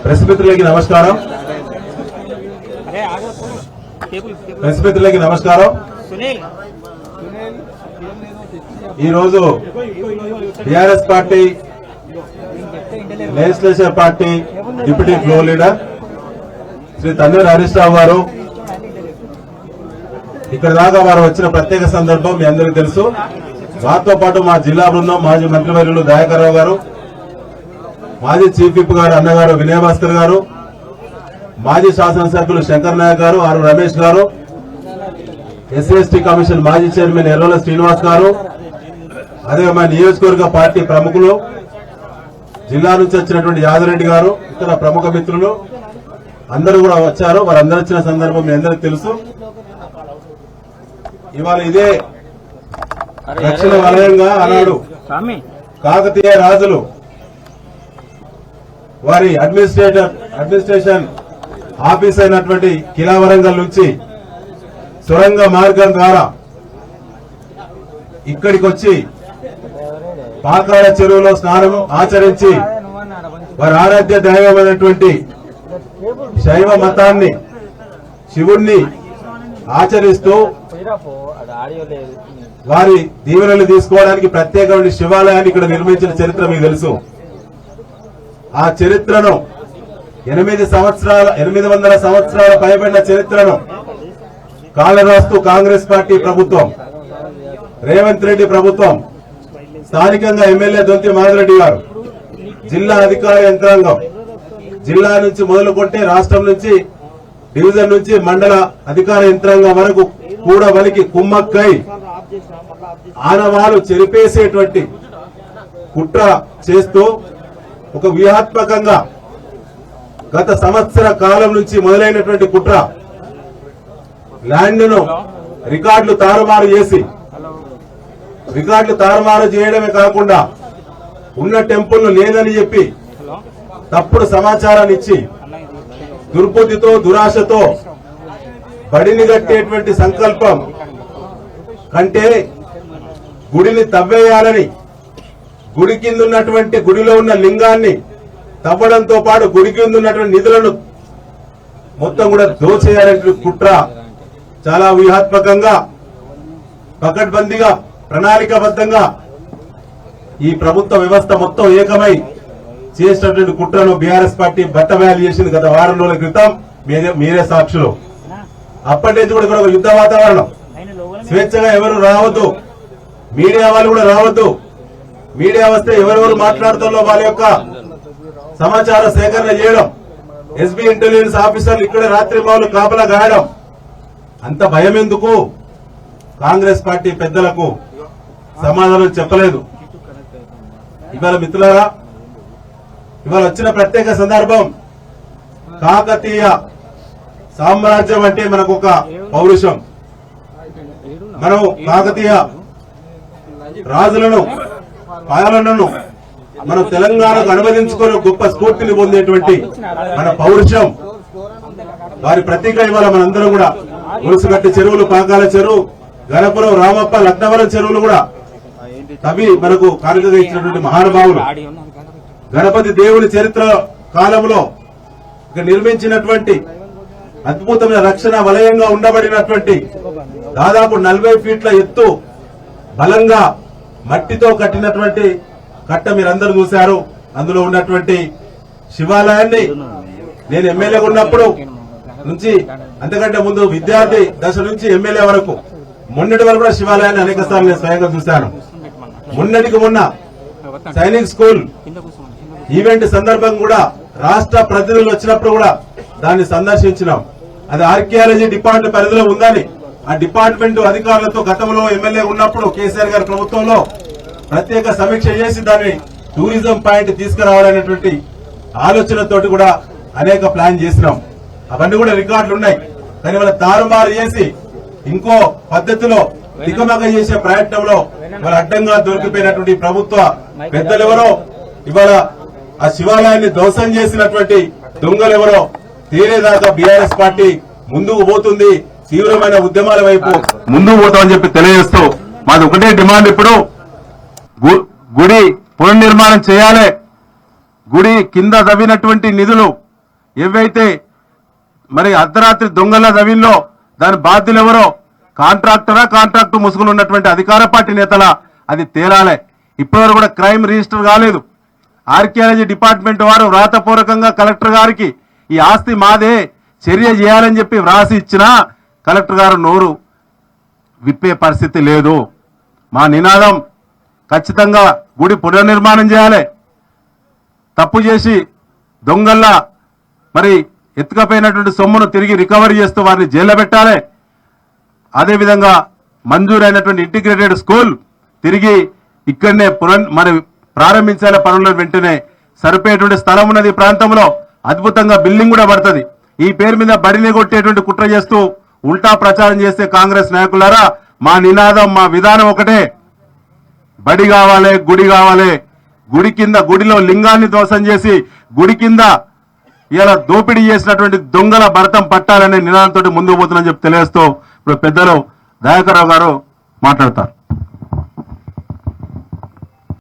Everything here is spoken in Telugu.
ప్రెస్ మిత్రులకి నమస్కారం. ప్రెస్ మిత్రులకి నమస్కారం. ఈరోజు TRS party legislature party deputy floor leader Shri Tanneer Harish Rao garu ఇక్కడ దాకా వారు వచ్చిన ప్రత్యేక సందర్భం మీ అందరికీ తెలుసు. వారితో పాటు మా జిల్లా బృందం, మాజీ మంత్రివర్యులు దయాకర్ రావు గారు, మాజీ చీఫ్ విప్ గారు అన్నగారు వినయ్ భాస్కర్ గారు, మాజీ శాసనసభ్యులు శంకర్ నాయక్ గారు, ఆర్ రమేష్ గారు, ఎస్సీ కమిషన్ మాజీ చైర్మన్ ఎర్రోల శ్రీనివాస్ గారు, అదే మా నియోజకవర్గ పార్టీ ప్రముఖులు, జిల్లా నుంచి వచ్చినటువంటి యాదరెడ్డి గారు, ఇతర ప్రముఖ మిత్రులు అందరూ కూడా వచ్చారు. వారందరూ వచ్చిన సందర్భం మీ అందరికీ తెలుసు. ఇవాళ ఇదే దక్షిణ వలయంగా ఆనాడు కాకతీయ రాజులు వారి అడ్మినిస్ట్రేషన్ ఆఫీస్ అయినటువంటి కిలా వరంగల్ నుంచి సొరంగ మార్గం ద్వారా ఇక్కడికి వచ్చి పాకాల చెరువులో స్నానం ఆచరించి వారి ఆరాధ్య దైవమైనటువంటి శైవ మతాన్ని, శివుణ్ణి ఆచరిస్తూ వారి దీవెనలు తీసుకోవడానికి ప్రత్యేకమైన శివాలయాన్ని ఇక్కడ నిర్మించిన చరిత్ర మీకు తెలుసు. ఆ చరిత్రను 800 సంవత్సరాల పైబడిన చరిత్రను కాలరాస్తూ కాంగ్రెస్ పార్టీ ప్రభుత్వం, రేవంత్ రెడ్డి ప్రభుత్వం, స్థానికంగా ఎమ్మెల్యే దొంతి మాధురెడ్డి గారు, జిల్లా అధికార యంత్రాంగం, జిల్లా నుంచి మొదలుకొంటే రాష్ట్రం నుంచి, డివిజన్ నుంచి మండల అధికార యంత్రాంగం వరకు కూడా వలికి కుమ్మక్కై ఆనవాలు చెరిపేసేటువంటి కుట్ర చేస్తూ ఒక వ్యూహాత్మకంగా గత సంవత్సర కాలం నుంచి మొదలైనటువంటి కుట్ర, ల్యాండ్ను రికార్డులు తారుమారు చేయడమే కాకుండా ఉన్న టెంపుల్ను లేదని చెప్పి తప్పుడు సమాచారాన్ని ఇచ్చి దుర్బుద్ధితో, దురాశతో బడిని కట్టేటువంటి సంకల్పం కంటే గుడిని తవ్వేయాలని, గుడి కింద ఉన్నటువంటి, గుడిలో ఉన్న లింగాన్ని తవ్వడంతో పాటు గుడి కింద ఉన్నటువంటి నిధులను మొత్తం కూడా దోచేయాలనే కుట్ర చాలా వ్యూహాత్మకంగా, పకడ్బందీగా, ప్రణాళికాబద్ధంగా ఈ ప్రభుత్వ వ్యవస్థ మొత్తం ఏకమై చేసినటువంటి కుట్రను బీఆర్ఎస్ పార్టీ బట్టబయలు చేసింది గత వారం రోజుల క్రితం. మీరే సాక్షులు. అప్పటి నుంచి కూడా ఒక యుద్ధ వాతావరణం. స్వేచ్ఛగా ఎవరు రావద్దు, మీడియా వాళ్ళు కూడా రావద్దు. మీడియా వస్తే ఎవరెవరు మాట్లాడుతున్నో వాళ్ళ యొక్క సమాచార సేకరణ చేయడం, ఎస్బీ ఇంటెలిజెన్స్ ఆఫీసర్లు ఇక్కడే రాత్రి మావులు కాపలా గాయడం. అంత భయం ఎందుకు? కాంగ్రెస్ పార్టీ పెద్దలకు సమాధానం చెప్పలేదు. ఇవాళ మిత్రులారా, ఇవాళ వచ్చిన ప్రత్యేక సందర్భం, కాకతీయ సామ్రాజ్యం అంటే మనకు ఒక పౌరుషం. మనం కాకతీయ రాజులను, పాలనను మనం తెలంగాణకు అనువదించుకుని గొప్ప స్ఫూర్తిని పొందేటువంటి మన పౌరుషం, వారి ప్రతీక ఇవాళ మనందరం కూడా ఉరుసుగట్టి చెరువులు, పాకాల చెరువు, గణపురం, రామప్ప, లక్నవరం చెరువులు కూడా అవి మనకు కానుకగా ఇచ్చినటువంటి మహానుభావులు. గణపతి దేవుని చరిత్ర కాలంలో నిర్మించినటువంటి అద్భుతమైన రక్షణ వలయంగా ఉండబడినటువంటి దాదాపు 40 ఫీట్ల ఎత్తు, బలంగా మట్టితో కట్టినటువంటి కట్ట మీరందరూ చూశారు. అందులో ఉన్నటువంటి శివాలయాన్ని నేను ఎమ్మెల్యేగా ఉన్నప్పుడు నుంచి, అంతకంటే ముందు విద్యార్థి దశ నుంచి ఎమ్మెల్యే వరకు, మొన్నటి వరకు కూడా శివాలయాన్ని అనేక సార్లు నేను స్వయంగా చూశాను. మొన్నటికి మొన్న సైనిక్ స్కూల్ ఈవెంట్ సందర్భంగా కూడా రాష్ట్ర ప్రతినిధులు వచ్చినప్పుడు కూడా దాన్ని సందర్శించినాం. అది ఆర్కియాలజీ డిపార్ట్మెంట్ పరిధిలో ఉందని ఆ డిపార్ట్మెంట్ అధికారులతో గతంలో ఎమ్మెల్యే ఉన్నప్పుడు కేసీఆర్ గారి ప్రభుత్వంలో ప్రత్యేక సమీక్ష చేసి దాన్ని టూరిజం పాయింట్ తీసుకురావాలనేటువంటి ఆలోచనతోటి కూడా అనేక ప్లాన్ చేసినాం. అవన్నీ కూడా రికార్డులు ఉన్నాయి. కానీ వాళ్ళ తారుమారు చేసి ఇంకో పద్ధతిలో తికమక చేసే ప్రయత్నంలో వాళ్ళ అడ్డంగా దొరికిపోయినటువంటి ప్రభుత్వ పెద్దలెవరో, ఇవాళ ఆ శివాలయాన్ని ధ్వంసం చేసినటువంటి దొంగలెవరో తేలేదాకా బీఆర్ఎస్ పార్టీ ముందుకు పోతుంది, తీవ్రమైన ఉద్యమాల వైపు ముందుకు పోతామని చెప్పి తెలియజేస్తూ మాది ఒకటే డిమాండ్. ఇప్పుడు గుడి పునర్నిర్మాణం చేయాలి. గుడి కింద తవ్వినటువంటి నిధులు ఏవైతే మరి అర్ధరాత్రి దొంగల దవిల్లో దాని బాధ్యులు ఎవరో కాంట్రాక్టు ముసుగులు ఉన్నటువంటి అధికార పార్టీ నేతల అది తేలాలే. ఇప్పటివరకు కూడా క్రైమ్ రిజిస్టర్ కాలేదు. ఆర్కియాలజీ డిపార్ట్మెంట్ వారు వ్రాతపూర్వకంగా కలెక్టర్ గారికి ఈ ఆస్తి మాదే చర్య చేయాలని చెప్పి వ్రాసి ఇచ్చినా కలెక్టర్ గారు నోరు విప్పే పరిస్థితి లేదు. మా నినాదం ఖచ్చితంగా గుడి పునర్నిర్మాణం చేయాలి. తప్పు చేసి దొంగల్లా మరి ఎత్తుకపోయినటువంటి సొమ్మును తిరిగి రికవరీ చేస్తూ వారిని జైల్లో పెట్టాలి. అదేవిధంగా మంజూరైనటువంటి ఇంటిగ్రేటెడ్ స్కూల్ తిరిగి ఇక్కడనే మరి ప్రారంభించాలి. పనుల వెంటనే సరిపోయేటువంటి స్థలం ఉన్నది ఈ ప్రాంతంలో. అద్భుతంగా బిల్డింగ్ కూడా పడుతుంది. ఈ పేరు మీద బడిని కొట్టేటువంటి కుట్ర చేస్తూ ఉల్టా ప్రచారం చేస్తే కాంగ్రెస్ నాయకులారా, మా నినాదం మా విధానం ఒకటే, బడి కావాలి, గుడి కావాలి. గుడి కింద గుడిలో లింగాన్ని ధ్వంసం చేసి గుడి కింద ఇలా దోపిడీ చేసినటువంటి దొంగల భరతం పట్టాలనే నినాదంతో ముందుకు పోతుందని చెప్పి తెలియజేస్తూ ఇప్పుడు పెద్దలు దయాకర్రావు గారు మాట్లాడతారు.